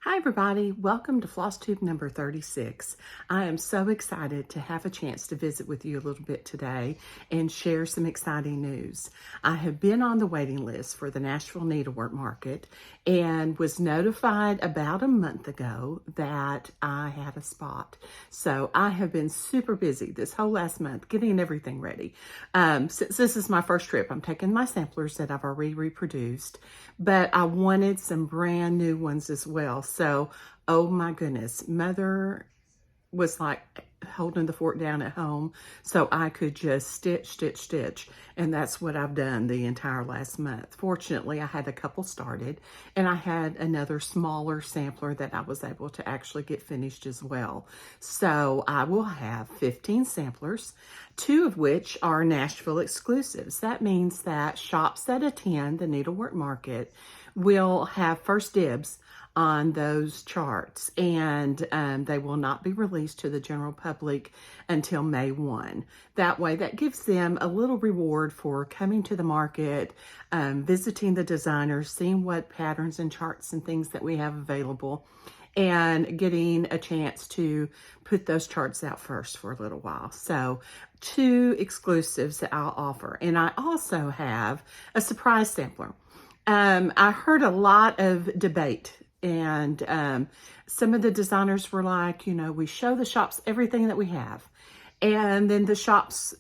Hi everybody, welcome to Flosstube number 36. I am so excited to have a chance to visit with you a little bit today and share some exciting news. I have been on the waiting list for the Nashville Needlework Market and was notified about a month ago that I had a spot. So I have been super busy this whole last month getting everything ready. Since this is my first trip, I'm taking my samplers that I've already reproduced, but I wanted some brand new ones as well. So, oh my goodness, Mother was like holding the fort down at home so I could just stitch. And that's what I've done the entire last month. Fortunately, I had a couple started and I had another smaller sampler that I was able to actually get finished as well. So I will have 15 samplers, 2 of which are Nashville exclusives. That means that shops that attend the needlework market will have first dibs on those charts, and they will not be released to the general public until May 1. That way, that gives them a little reward for coming to the market, visiting the designers, seeing what patterns and charts and things that we have available, and getting a chance to put those charts out first for a little while. So 2 exclusives that I'll offer. And I also have a surprise sampler. I heard a lot of debate, and some of the designers were like, we show the shops everything that we have. And then the shops,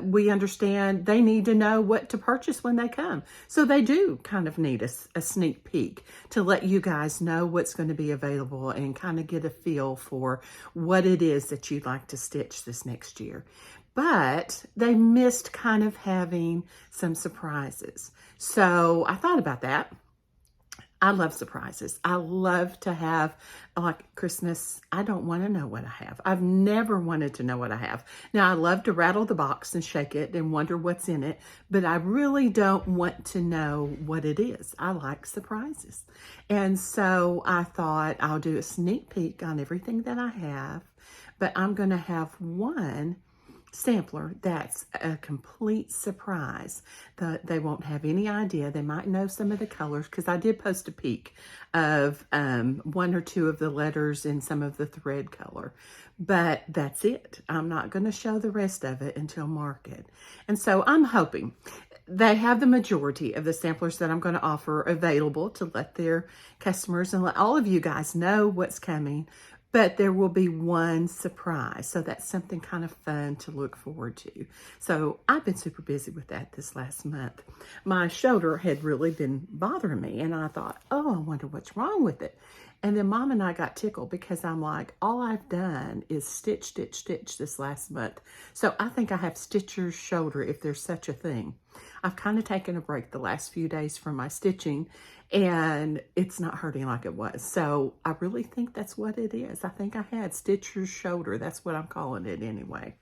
we understand they need to know what to purchase when they come. So they do kind of need a sneak peek to let you guys know what's going to be available and kind of get a feel for what it is that you'd like to stitch this next year. But they missed kind of having some surprises. So I thought about that. I love surprises. I love to have, like Christmas, I don't want to know what I have. I've never wanted to know what I have. Now, I love to rattle the box and shake it and wonder what's in it, but I really don't want to know what it is. I like surprises. And so I thought I'll do a sneak peek on everything that I have, but I'm going to have one sampler that's a complete surprise. They won't have any idea. They might know some of the colors because I did post a peek of 1 or 2 of the letters in some of the thread color, but that's it. I'm not going to show the rest of it until market. And so I'm hoping they have the majority of the samplers that I'm going to offer available to let their customers and let all of you guys know what's coming. But there will be one surprise. So that's something kind of fun to look forward to. So I've been super busy with that this last month. My shoulder had really been bothering me. And I thought, oh, I wonder what's wrong with it. And then Mom and I got tickled because I'm like, all I've done is stitch this last month. So I think I have stitcher's shoulder, if there's such a thing. I've kind of taken a break the last few days from my stitching, and it's not hurting like it was. So I really think that's what it is. I think I had stitcher's shoulder. That's what I'm calling it anyway.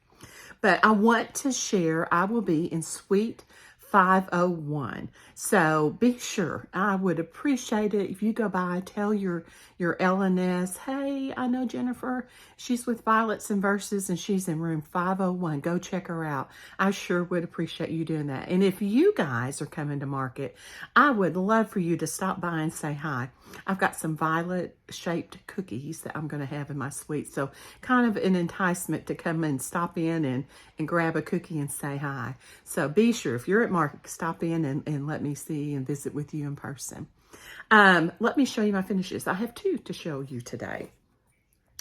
But I want to share, I will be in Suite 501. So be sure, I would appreciate it if you go by, tell your LNS, hey, I know Jennifer, she's with Violets and Verses and she's in room 501. Go check her out. I sure would appreciate you doing that. And if you guys are coming to market, I would love for you to stop by and say hi. I've got some violet shaped cookies that I'm going to have in my suite. So kind of an enticement to come and stop in and grab a cookie and say hi. So be sure, if you're at market, stop in and let me see and visit with you in person. Let me show you my finishes. I have 2 to show you today.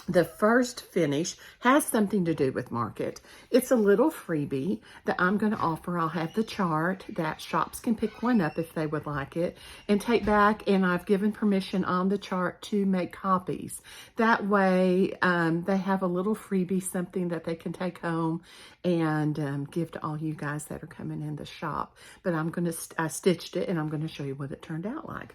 The first finish has something to do with market. It's a little freebie that I'm going to offer. I'll have the chart that shops can pick one up if they would like it and take back, and I've given permission on the chart to make copies. That way they have a little freebie, something that they can take home and give to all you guys that are coming in the shop. But I stitched it and I'm going to show you what it turned out like.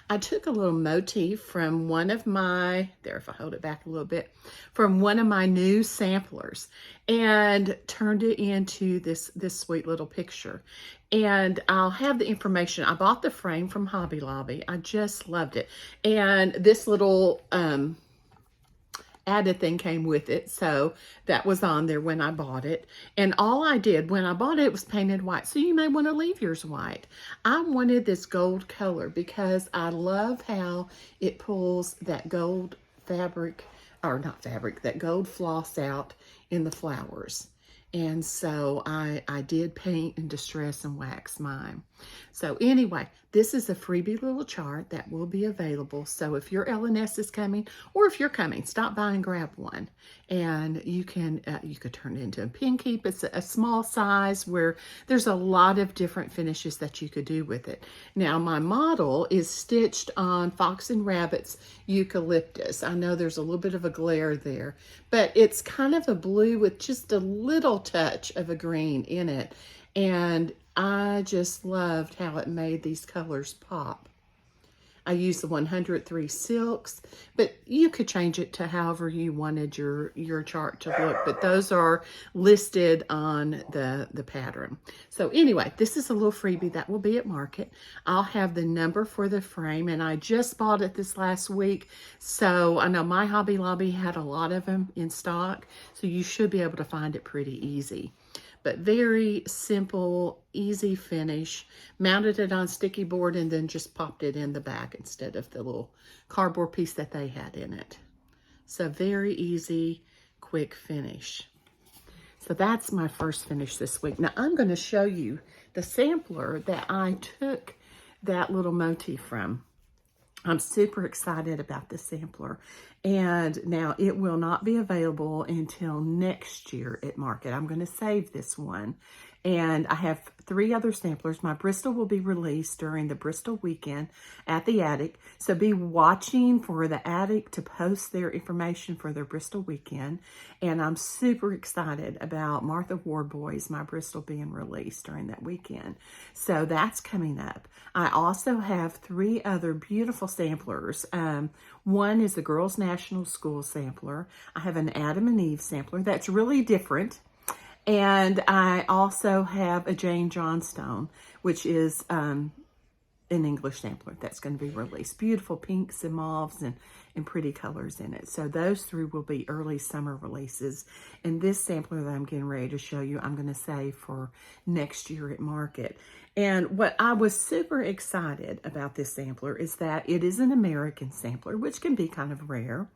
I took a little motif from one of my, if I hold it back a little bit, from one of my new samplers and turned it into this sweet little picture. And I'll have the information. I bought the frame from Hobby Lobby. I just loved it. And this little added thing came with it, so that was on there when I bought it. And all I did when I bought it was painted white, so you may want to leave yours white. I wanted this gold color because I love how it pulls that gold fabric, or not fabric, that gold floss out in the flowers. And so I did paint and distress and wax mine. So anyway, this is a freebie little chart that will be available. So if your LNS is coming, or if you're coming, stop by and grab one. And you could turn it into a pin keep. It's a small size where there's a lot of different finishes that you could do with it. Now my model is stitched on Fox and Rabbit's Eucalyptus. I know there's a little bit of a glare there, but it's kind of a blue with just a little touch of a green in it. And I just loved how it made these colors pop. I used the 103 silks, but you could change it to however you wanted your chart to look, but those are listed on the pattern. So anyway, this is a little freebie that will be at market. I'll have the number for the frame, and I just bought it this last week, so I know my Hobby Lobby had a lot of them in stock, so you should be able to find it pretty easy. But very simple, easy finish. Mounted it on sticky board and then just popped it in the back instead of the little cardboard piece that they had in it. So very easy, quick finish. So that's my first finish this week. Now I'm going to show you the sampler that I took that little motif from. I'm super excited about this sampler, and now it will not be available until next year at market. I'm going to save this one, and I have 3 other samplers. My Bristol will be released during the Bristol weekend at the Attic, so be watching for the Attic to post their information for their Bristol weekend, and I'm super excited about Martha Wardboy's My Bristol being released during that weekend. So that's coming up. I also have 3 other beautiful samplers. One is the Girls National School sampler. I have an Adam and Eve sampler that's really different. And I also have a Jane Johnstone, which is an English sampler that's going to be released. Beautiful pinks and mauves and pretty colors in it. So those 3 will be early summer releases. And this sampler that I'm getting ready to show you, I'm going to save for next year at market. And what I was super excited about this sampler is that it is an American sampler, which can be kind of rare.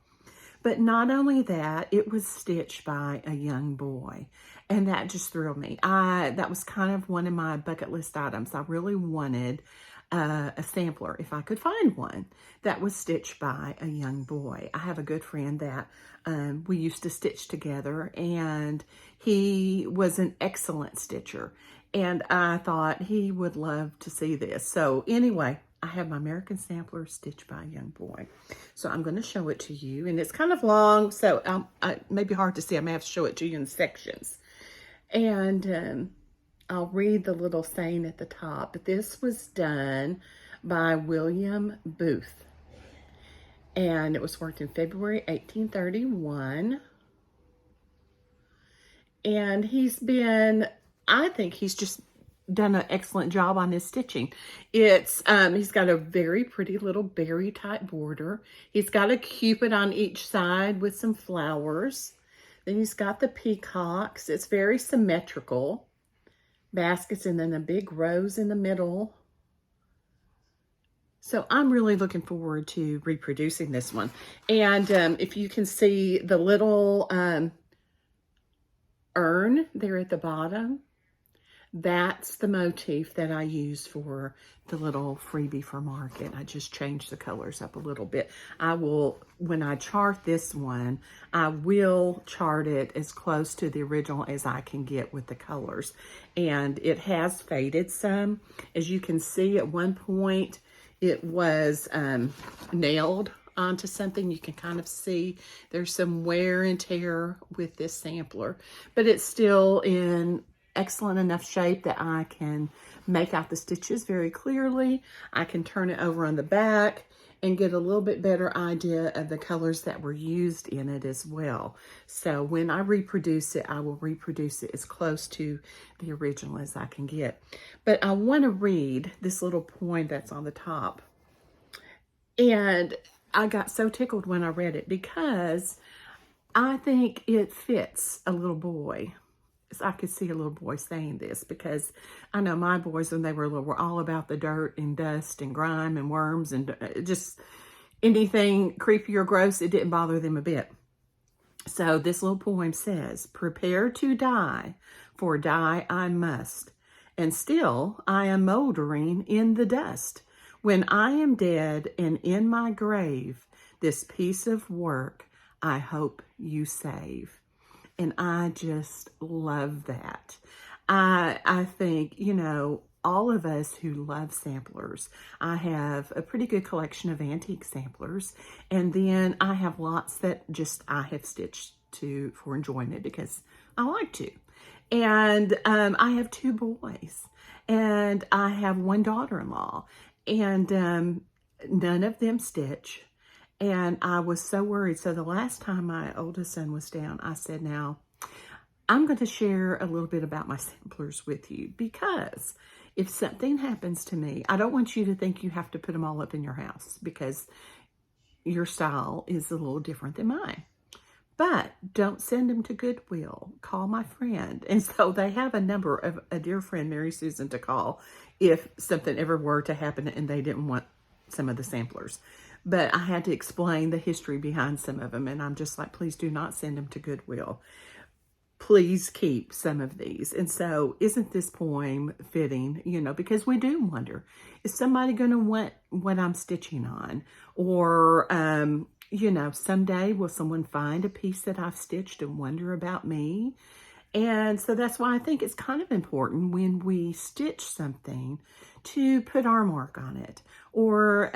But not only that, it was stitched by a young boy. And that just thrilled me. That was kind of one of my bucket list items. I really wanted a sampler, if I could find one, that was stitched by a young boy. I have a good friend that we used to stitch together, and he was an excellent stitcher. And I thought he would love to see this. So anyway, I have my American sampler stitched by a young boy. So I'm going to show it to you. And it's kind of long, so it may be hard to see. I may have to show it to you in sections. And I'll read the little saying at the top. But this was done by William Booth. And it was worked in February 1831. And I think he's just done an excellent job on his stitching. It's he's got a very pretty little berry type border. He's got a cupid on each side with some flowers. Then he's got the peacocks. It's very symmetrical. Baskets, and then a big rose in the middle. So I'm really looking forward to reproducing this one. And if you can see the little urn there at the bottom, that's the motif that I use for the little freebie for market. I just changed the colors up a little bit. When I chart this one, I will chart it as close to the original as I can get with the colors. And it has faded some. As you can see, at one point, it was nailed onto something. You can kind of see there's some wear and tear with this sampler, but it's still in excellent enough shape that I can make out the stitches very clearly. I can turn it over on the back and get a little bit better idea of the colors that were used in it as well. So when I reproduce it, I will reproduce it as close to the original as I can get. But I want to read this little poem that's on the top. And I got so tickled when I read it because I think it fits a little boy. So I could see a little boy saying this, because I know my boys, when they were little, were all about the dirt and dust and grime and worms and just anything creepy or gross. It didn't bother them a bit. So this little poem says, prepare to die, for die I must, and still I am moldering in the dust. When I am dead and in my grave, this piece of work I hope you save. And I just love that. I think, you know, all of us who love samplers, I have a pretty good collection of antique samplers. And then I have lots that just I have stitched to for enjoyment because I like to. And I have 2 boys and I have 1 daughter-in-law, and none of them stitch. And I was so worried. So the last time my oldest son was down, I said, now, I'm going to share a little bit about my samplers with you, because if something happens to me, I don't want you to think you have to put them all up in your house, because your style is a little different than mine. But don't send them to Goodwill. Call my friend. And so they have a number of a dear friend, Mary Susan, to call if something ever were to happen and they didn't want some of the samplers. But I had to explain the history behind some of them. And I'm just like, please do not send them to Goodwill. Please keep some of these. And so isn't this poem fitting, you know, because we do wonder, is somebody going to want what I'm stitching on? Or, you know, someday will someone find a piece that I've stitched and wonder about me? And so that's why I think it's kind of important when we stitch something to put our mark on it, or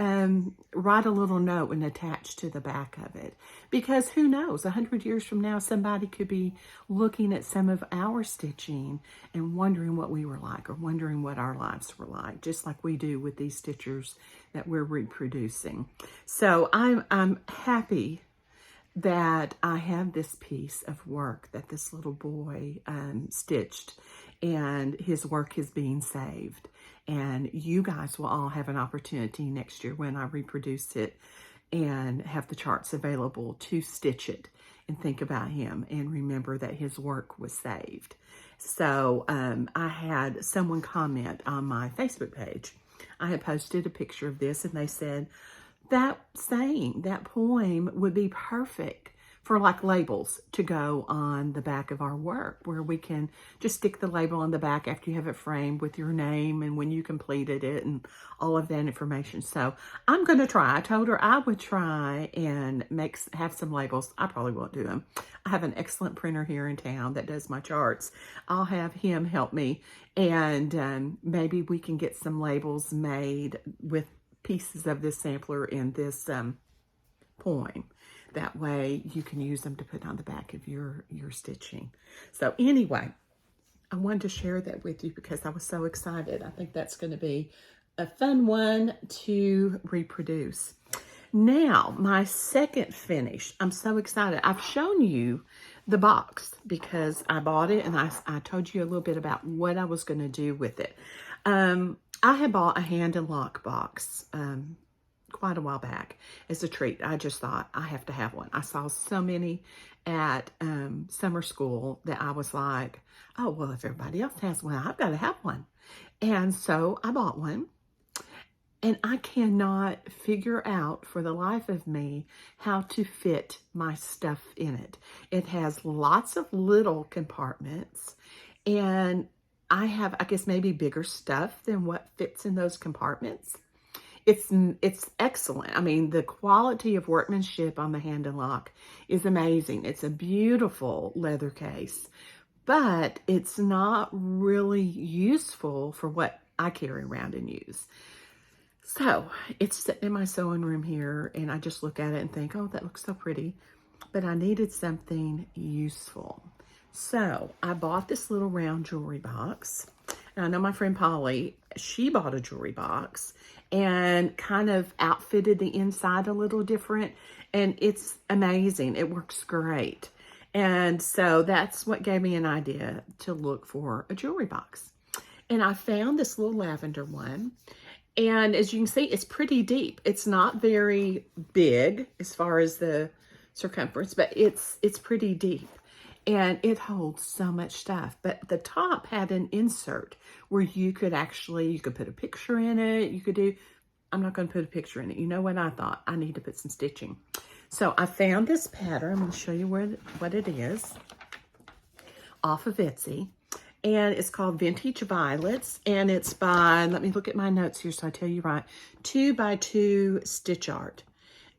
write a little note and attach to the back of it. Because who knows, 100 years from now, somebody could be looking at some of our stitching and wondering what we were like, or wondering what our lives were like, just like we do with these stitchers that we're reproducing. So I'm happy that I have this piece of work that this little boy stitched, and his work is being saved. And you guys will all have an opportunity next year when I reproduce it and have the charts available to stitch it and think about him and remember that his work was saved. So I had someone comment on my Facebook page. I had posted a picture of this, and they said, that saying, that poem would be perfect for like labels to go on the back of our work, where we can just stick the label on the back after you have it framed with your name and when you completed it and all of that information. So I'm going to try. I told her I would try and have some labels. I probably won't do them. I have an excellent printer here in town that does my charts. I'll have him help me, and maybe we can get some labels made with pieces of this sampler in this poem. That way you can use them to put on the back of your stitching. So anyway, I wanted to share that with you because I was so excited. I think that's going to be a fun one to reproduce. Now, my second finish, I'm so excited. I've shown you the box because I bought it, and I told you a little bit about what I was going to do with it. I had bought a hand and lock box quite a while back as a treat. I just thought I have to have one. I saw so many at summer school that I was like, oh, well, if everybody else has one, I've got to have one. And so I bought one, and I cannot figure out for the life of me how to fit my stuff in it. It has lots of little compartments, and I have, I guess, maybe bigger stuff than what fits in those compartments. It's excellent. I mean, the quality of workmanship on the hand and lock is amazing. It's a beautiful leather case, but it's not really useful for what I carry around and use. So it's sitting in my sewing room here, and I just look at it and think, oh, that looks so pretty, but I needed something useful. So I bought this little round jewelry box. And I know my friend Polly, she bought a jewelry box and kind of outfitted the inside a little different. And it's amazing. It works great. And so that's what gave me an idea to look for a jewelry box. And I found this little lavender one. And as you can see, it's pretty deep. It's not very big as far as the circumference, but it's pretty deep. And it holds so much stuff. But the top had an insert where you could put a picture in it. I'm not going to put a picture in it. You know what I thought? I need to put some stitching. So I found this pattern. I'm going to show you what it is off of Etsy. And it's called Vintage Violets. And it's by, let me look at my notes here so I tell you right, 2x2 stitch art.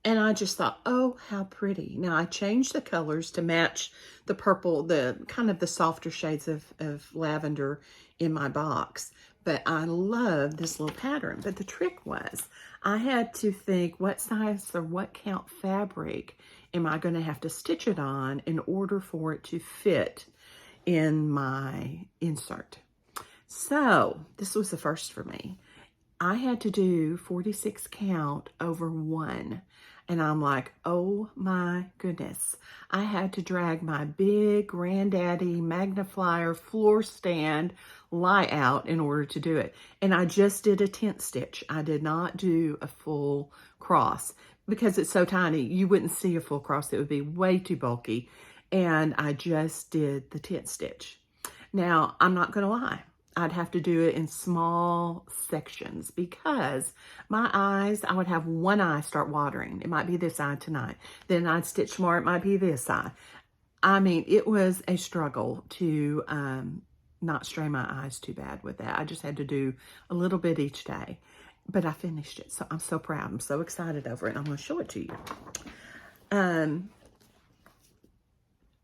And I just thought, oh, how pretty. Now, I changed the colors to match the purple, the kind of the softer shades of lavender in my box. But I love this little pattern. But the trick was, I had to think, what size or what count fabric am I going to have to stitch it on in order for it to fit in my insert? So, this was the first for me. I had to do 46 count over 1. And I'm like, oh my goodness. I had to drag my big granddaddy magnifier floor stand lie out in order to do it. And I just did a tent stitch. I did not do a full cross because it's so tiny. You wouldn't see a full cross. It would be way too bulky. And I just did the tent stitch. Now, I'm not going to lie. I'd have to do it in small sections because my eyes, I would have one eye start watering. It might be this eye tonight. Then I'd stitch more. It might be this eye. I mean, it was a struggle to not strain my eyes too bad with that. I just had to do a little bit each day. But I finished it. So I'm so proud. I'm so excited over it. I'm going to show it to you.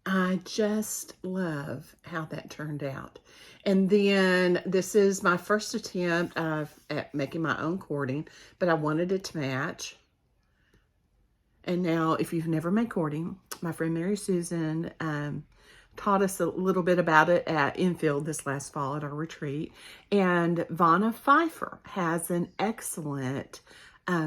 I just love how that turned out. And then this is my first attempt at making my own cording, but I wanted it to match. And now, if you've never made cording, my friend Mary Susan taught us a little bit about it at Enfield this last fall at our retreat. And Vanna Pfeiffer has an excellent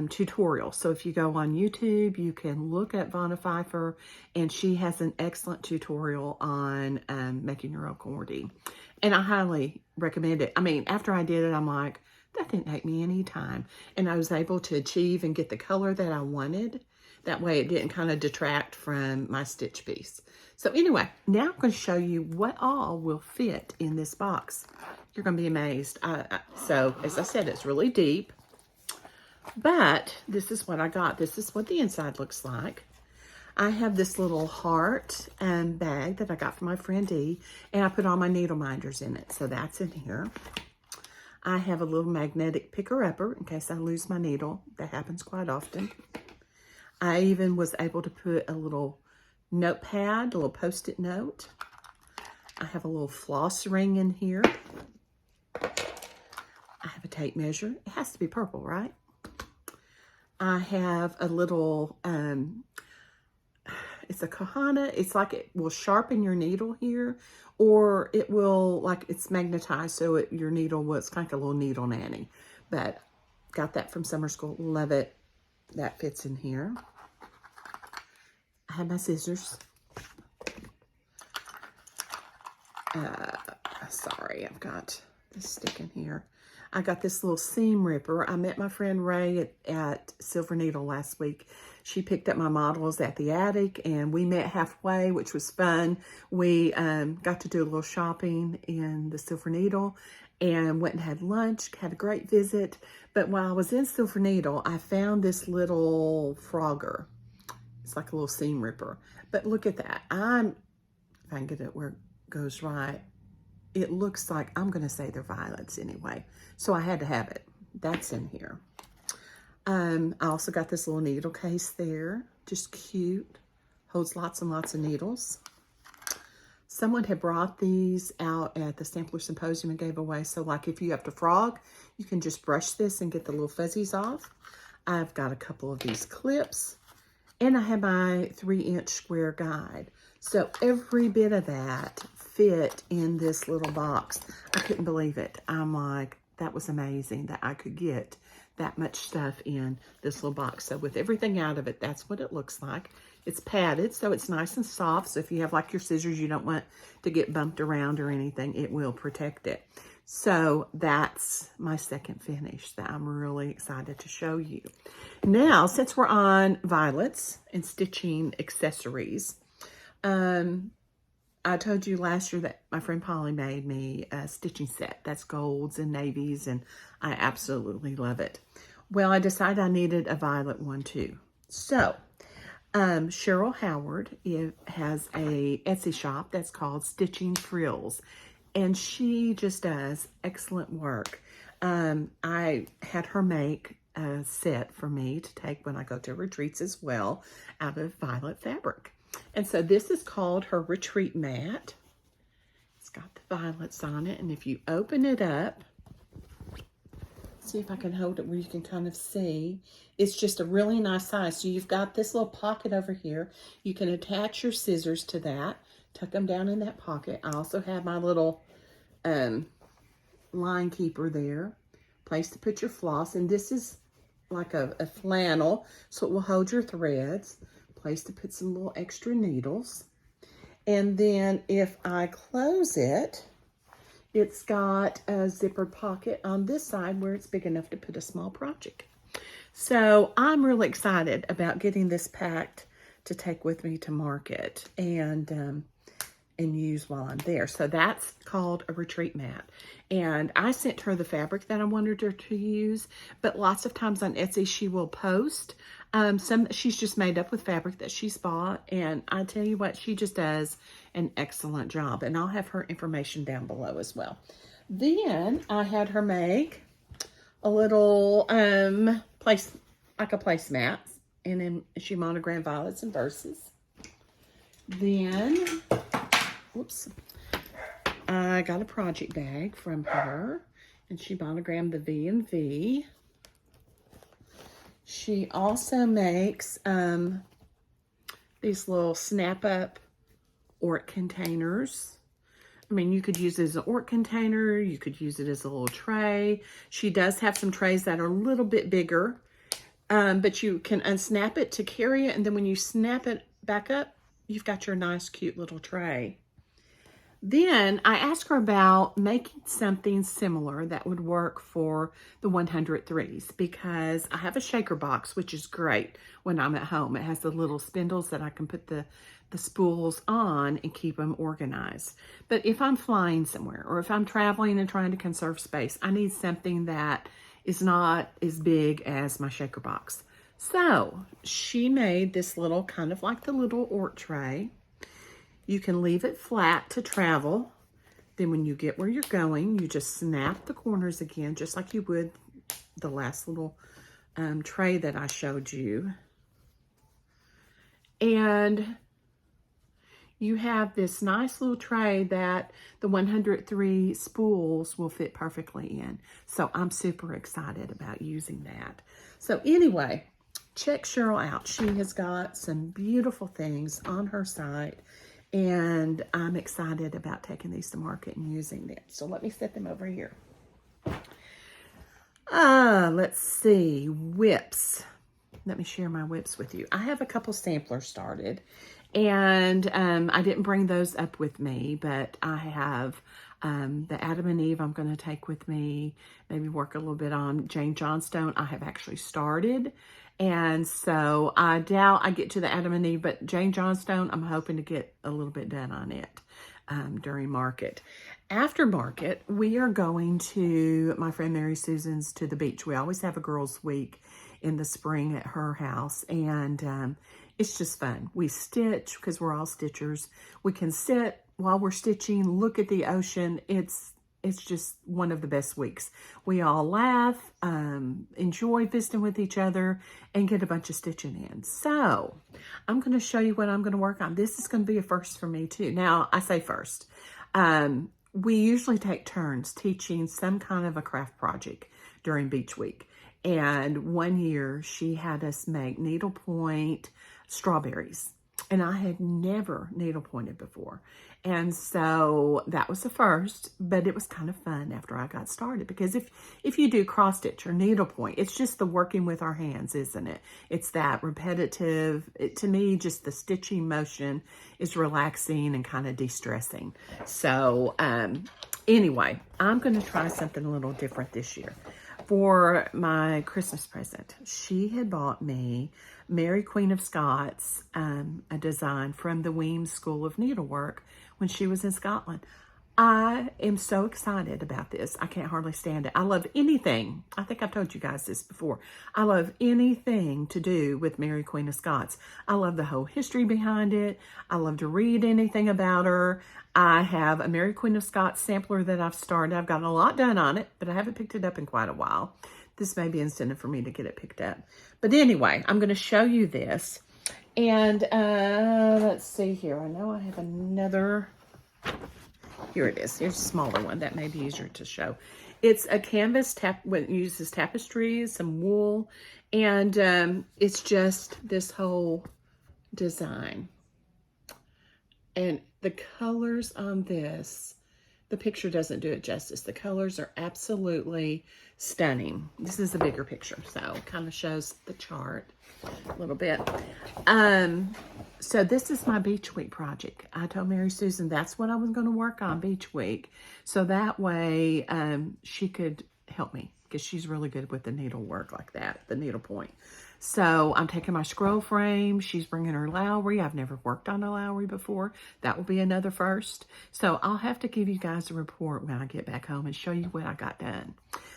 tutorial. So if you go on YouTube, you can look at Vanna Pfeiffer, and she has an excellent tutorial on making your own cording. And I highly recommend it. I mean, after I did it, I'm like, that didn't take me any time. And I was able to achieve and get the color that I wanted. That way it didn't kind of detract from my stitch piece. So anyway, now I'm going to show you what all will fit in this box. You're going to be amazed. So as I said, it's really deep. But this is what I got. This is what the inside looks like. I have this little heart bag that I got from my friend Dee, and I put all my needle minders in it. So that's in here. I have a little magnetic picker-upper in case I lose my needle. That happens quite often. I even was able to put a little notepad, a little post-it note. I have a little floss ring in here. I have a tape measure. It has to be purple, right? I have a little, it's a kahana. It's like it will sharpen your needle here, or it will, like it's magnetized, so your needle was kind of a little needle nanny. But got that from summer school. Love it. That fits in here. I have my scissors. Sorry, I've got this sticking here. I got this little seam ripper. I met my friend Ray at Silver Needle last week. She picked up my models at the attic, and we met halfway, which was fun. We got to do a little shopping in the Silver Needle and went and had lunch, had a great visit. But while I was in Silver Needle, I found this little frogger. It's like a little seam ripper. But look at that. If I can get it where it goes right, it looks like, I'm going to say they're violets anyway. So I had to have it. That's in here. I also got this little needle case there. Just cute. Holds lots and lots of needles. Someone had brought these out at the Sampler Symposium and gave away. So like if you have to frog, you can just brush this and get the little fuzzies off. I've got a couple of these clips. And I have my 3-inch square guide. So every bit of that fit in this little box. I couldn't believe it. I'm like, that was amazing that I could get that much stuff in this little box. So with everything out of it, that's what it looks like. It's padded, so it's nice and soft. So if you have like your scissors, you don't want to get bumped around or anything, it will protect it. So that's my second finish that I'm really excited to show you. Now, since we're on violets and stitching accessories, I told you last year that my friend Polly made me a stitching set. That's golds and navies, and I absolutely love it. Well, I decided I needed a violet one too. So, Cheryl Howard has a Etsy shop that's called Stitching Frills, and she just does excellent work. I had her make a set for me to take when I go to retreats as well, out of violet fabric. And so this is called her retreat mat. It's got the violets on it, and if you open it up, see if I can hold it where you can kind of see. It's just a really nice size. So you've got this little pocket over here. You can attach your scissors to that, tuck them down in that pocket. I also have my little line keeper there, place to put your floss, and this is like a flannel, so it will hold your threads, place to put some little extra needles. And then if I close it, it's got a zippered pocket on this side where it's big enough to put a small project. So I'm really excited about getting this packed to take with me to market and use while I'm there. So that's called a retreat mat. And I sent her the fabric that I wanted her to use, but lots of times on Etsy she will post some she's just made up with fabric that she's bought, and I tell you what, she just does an excellent job, and I'll have her information down below as well. Then I had her make a little placemat, and then she monogrammed violets and verses. Then whoops, I got a project bag from her, and she monogrammed the V and V. She also makes these little snap-up Ort containers. I mean, you could use it as an Ort container. You could use it as a little tray. She does have some trays that are a little bit bigger, but you can unsnap it to carry it, and then when you snap it back up, you've got your nice, cute little tray. Then I asked her about making something similar that would work for the 103s, because I have a shaker box, which is great when I'm at home. It has the little spindles that I can put the spools on and keep them organized. But if I'm flying somewhere, or if I'm traveling and trying to conserve space, I need something that is not as big as my shaker box. So she made this little, kind of like the little Ort tray. You can leave it flat to travel. Then when you get where you're going, you just snap the corners again, just like you would the last little tray that I showed you. And you have this nice little tray that the 103 spools will fit perfectly in. So I'm super excited about using that. So anyway, check Cheryl out. She has got some beautiful things on her site, and I'm excited about taking these to market and using them. So let me set them over here. Let's see, whips. Let me share my whips with you. I have a couple samplers started, and I didn't bring those up with me, but I have the Adam and Eve I'm going to take with me, maybe work a little bit on. Jane Johnstone I have actually started, and so I doubt I get to the Adam and Eve, but Jane Johnstone, I'm hoping to get a little bit done on it during market. After market, we are going to my friend Mary Susan's to the beach. We always have a girls' week in the spring at her house, and it's just fun. We stitch because we're all stitchers. We can sit while we're stitching, look at the ocean. It's just one of the best weeks. We all laugh, enjoy visiting with each other, and get a bunch of stitching in. So I'm going to show you what I'm going to work on. This is going to be a first for me too. Now, I say first. We usually take turns teaching some kind of a craft project during beach week. And one year she had us make needlepoint strawberries. And I had never needlepointed before. And so that was the first, but it was kind of fun after I got started, because if you do cross stitch or needlepoint, it's just the working with our hands, isn't it? It's that repetitive, to me, just the stitching motion is relaxing and kind of de-stressing. So Anyway, I'm going to try something a little different this year. For my Christmas present, she had bought me Mary Queen of Scots, a design from the Weems School of Needlework when she was in Scotland. I am so excited about this. I can't hardly stand it. I love anything. I think I've told you guys this before. I love anything to do with Mary Queen of Scots. I love the whole history behind it. I love to read anything about her. I have a Mary Queen of Scots sampler that I've started. I've gotten a lot done on it, but I haven't picked it up in quite a while. This may be incentive for me to get it picked up. But anyway, I'm going to show you this. And let's see here. I know I have another... Here it is. Here's a smaller one. That may be easier to show. It's a canvas it uses tapestries, some wool, and it's just this whole design. And the colors on this, the picture doesn't do it justice. The colors are absolutely stunning. This is a bigger picture, so it kind of shows the chart a little bit. So this is my Beach Week project. I told Mary Susan that's what I was going to work on Beach Week. So that way she could help me, because she's really good with the needlework like that, the needlepoint. So I'm taking my scroll frame. She's bringing her Lowry. I've never worked on a Lowry before. That will be another first. So I'll have to give you guys a report when I get back home and show you what I got done.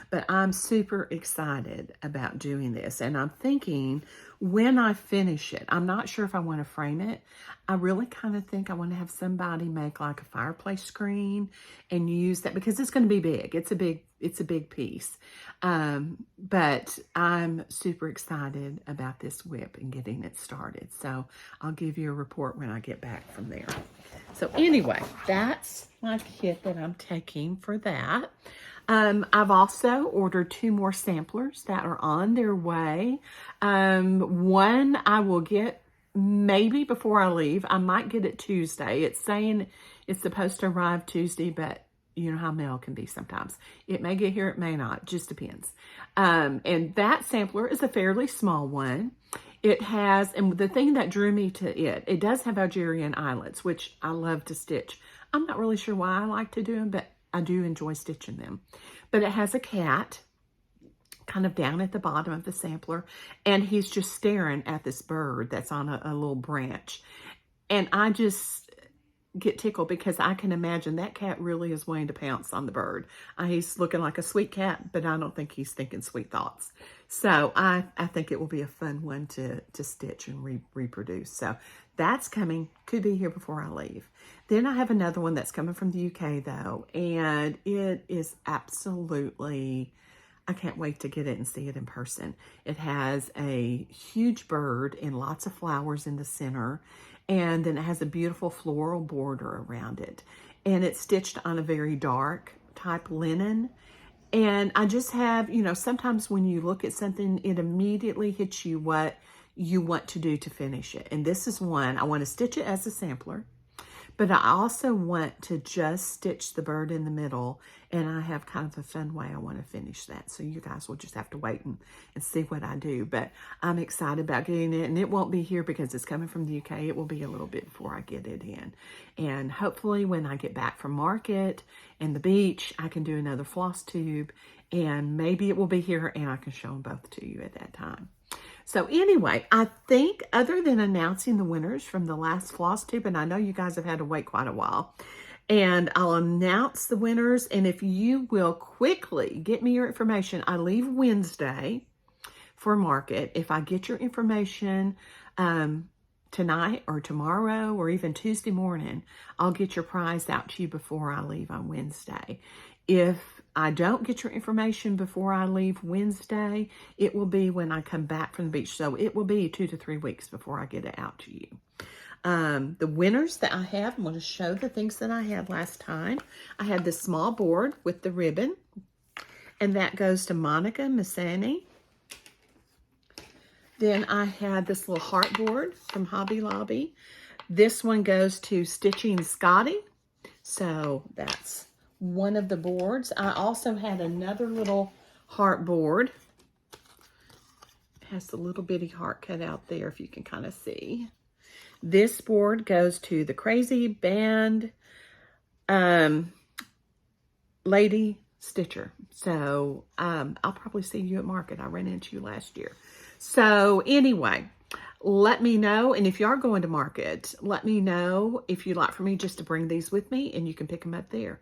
But I'm super excited about doing this. And I'm thinking when I finish it, I'm not sure if I want to frame it. I really kind of think I want to have somebody make like a fireplace screen and use that, because it's going to be big. It's a big piece. But I'm super excited about this whip and getting it started. So I'll give you a report when I get back from there. So anyway, that's my kit that I'm taking for that. I've also ordered 2 more samplers that are on their way. One I will get maybe before I leave. I might get it Tuesday. It's saying it's supposed to arrive Tuesday, but you know how mail can be sometimes. It may get here, it may not, just depends. And that sampler is a fairly small one. It has, and the thing that drew me to it does have Algerian eyelets, which I love to stitch. I'm not really sure why I like to do them, but I do enjoy stitching them. But it has a cat kind of down at the bottom of the sampler, and he's just staring at this bird that's on a little branch. And I just get tickled because I can imagine that cat really is wanting to pounce on the bird. He's looking like a sweet cat, but I don't think he's thinking sweet thoughts. So I think it will be a fun one to stitch and reproduce. So that's coming, could be here before I leave. Then I have another one that's coming from the UK though, and it is absolutely, I can't wait to get it and see it in person. It has a huge bird and lots of flowers in the center, and then it has a beautiful floral border around it. And it's stitched on a very dark type linen. And I just have, you know, sometimes when you look at something, it immediately hits you what you want to do to finish it. And this is one, I want to stitch it as a sampler, but I also want to just stitch the bird in the middle, and I have kind of a fun way I want to finish that. So you guys will just have to wait and see what I do. But I'm excited about getting it, and it won't be here because it's coming from the UK. It will be a little bit before I get it in. And hopefully when I get back from market and the beach, I can do another Flosstube, and maybe it will be here and I can show them both to you at that time. So anyway, I think other than announcing the winners from the last Flosstube, and I know you guys have had to wait quite a while, and I'll announce the winners. And if you will quickly get me your information, I leave Wednesday for market. If I get your information tonight or tomorrow or even Tuesday morning, I'll get your prize out to you before I leave on Wednesday. If I don't get your information before I leave Wednesday, it will be when I come back from the beach. So it will be 2 to 3 weeks before I get it out to you. The winners that I have, I'm going to show the things that I had last time. I had this small board with the ribbon, and that goes to Monica Massanyi. Then I had this little heart board from Hobby Lobby. This one goes to Stitching Scottie. So that's one of the boards. I also had another little heart board. It has the little bitty heart cut out there if you can kind of see. This board goes to the Crazy Band lady stitcher. So I'll probably see you at market. I ran into you last year. So anyway, let me know. And if you are going to market, let me know if you'd like for me just to bring these with me and you can pick them up there.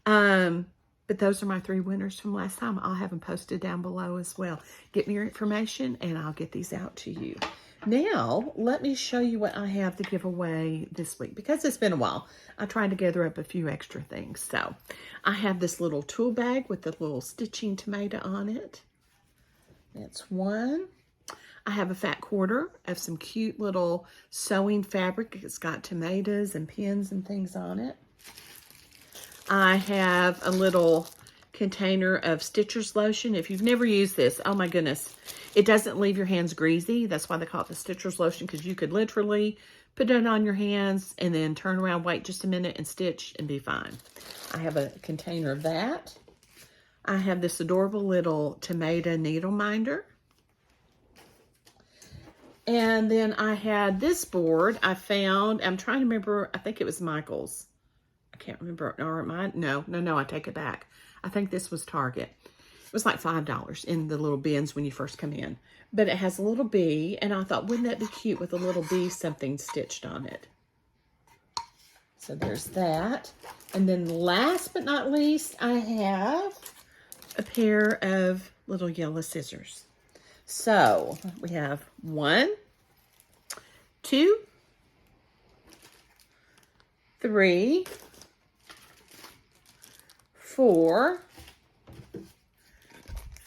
But those are my 3 winners from last time. I'll have them posted down below as well. Get me your information and I'll get these out to you. Now, let me show you what I have to give away this week. Because it's been a while, I tried to gather up a few extra things. So, I have this little tool bag with the little stitching tomato on it. That's one. I have a fat quarter of some cute little sewing fabric. It's got tomatoes and pins and things on it. I have a little container of Stitcher's lotion. If you've never used this, oh my goodness, it doesn't leave your hands greasy. That's why they call it the Stitcher's lotion, because you could literally put it on your hands and then turn around, wait just a minute and stitch and be fine. I have a container of that. I have this adorable little tomato needle minder. And then I had this board I found. I'm trying to remember. I think it was Michael's. I can't remember. Or mine? No, I take it back. I think this was Target. It was like $5 in the little bins when you first come in. But it has a little bee, and I thought, wouldn't that be cute with a little bee something stitched on it? So there's that. And then last but not least, I have a pair of little yellow scissors. So we have 1, 2, 3, 4,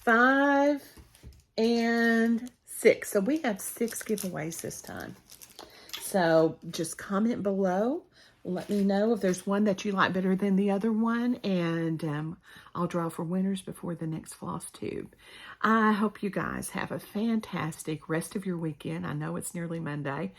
5, and 6. So we have 6 giveaways this time. So just comment below. Let me know if there's one that you like better than the other one, and I'll draw for winners before the next Flosstube. I hope you guys have a fantastic rest of your weekend. I know it's nearly Monday.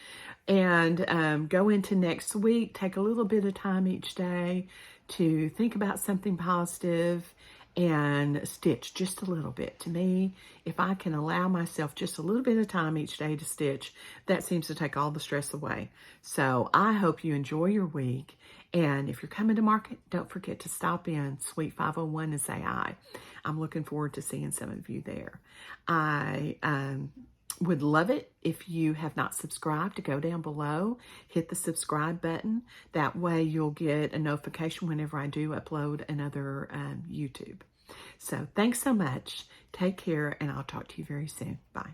And go into next week. Take a little bit of time each day to think about something positive and stitch just a little bit. To me, if I can allow myself just a little bit of time each day to stitch, that seems to take all the stress away. So I hope you enjoy your week. And if you're coming to market, don't forget to stop in Suite 501 and say hi. I'm looking forward to seeing some of you there. I would love it if you have not subscribed to go down below, hit the subscribe button. That way you'll get a notification whenever I do upload another YouTube. So thanks so much. Take care, and I'll talk to you very soon. Bye.